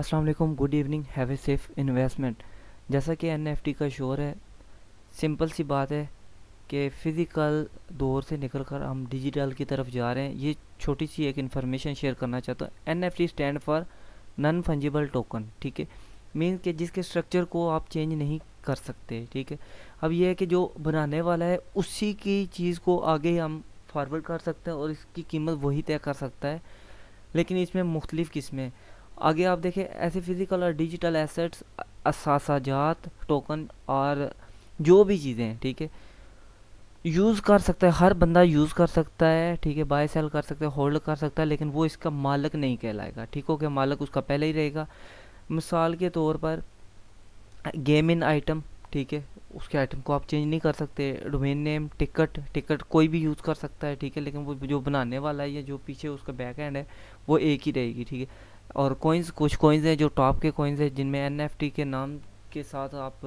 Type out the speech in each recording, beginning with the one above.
अस्सलाम वालेकुम, good evening, have a safe investment. जैसा कि एनएफटी का शोर है, सिंपल सी बात है कि फ़िज़िकल दौर से निकल कर हम डिजिटल की तरफ जा रहे हैं। ये छोटी सी एक इन्फॉर्मेशन शेयर करना चाहता हूँ। NFT stand for non fungible token, ठीक है। मीन कि जिसके स्ट्रक्चर को आप चेंज नहीं कर सकते, ठीक है। अब ये है कि जो बनाने वाला है उसी की चीज़ को आगे हम फॉरवर्ड कर सकते हैं और इसकी कीमत वही तय कर सकता है। लेकिन इसमें मुख्तलिफ़ किस्में आगे आप देखें, ऐसे फिज़िकल और डिजिटल एसेट्स, असासाजात, टोकन और जो भी चीज़ें हैं, ठीक है, यूज़ कर सकता है, हर बंदा यूज़ कर सकता है, ठीक है, बाय सेल कर सकता है, होल्ड कर सकता है, लेकिन वो इसका मालिक नहीं कहलाएगा, ठीक हो गया। मालिक उसका पहले ही रहेगा। मिसाल के तौर पर गेम इन आइटम, ठीक है, उसके आइटम को आप चेंज नहीं कर सकते। डोमेन नेम, टिकट, टिकट कोई भी यूज़ कर सकता है, ठीक है, लेकिन वो जो बनाने वाला है या जो पीछे उसका बैक एंड है वो एक ही रहेगी, ठीक है। और कॉइन्स, कुछ कॉइन्स हैं जो टॉप के कॉइन्स हैं जिनमें एनएफटी के नाम के साथ आप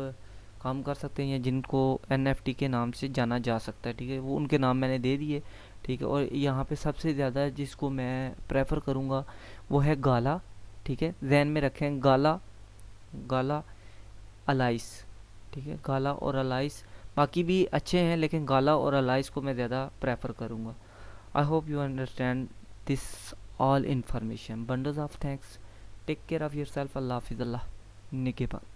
काम कर सकते हैं या जिनको एनएफटी के नाम से जाना जा सकता है, ठीक है, वो उनके नाम मैंने दे दिए, ठीक है। और यहाँ पे सबसे ज़्यादा जिसको मैं प्रेफर करूँगा वो है गाला, ठीक है, जहन में रखें, गाला, गाला अलाइस, ठीक है, गाला और अलाइस। बाकी भी अच्छे हैं लेकिन गाला और अलाइस को मैं ज़्यादा प्रेफर करूँगा। I hope you understand this all information. Bundles of thanks. Take care of yourself. Allah Hafiz, Allah Nigeban.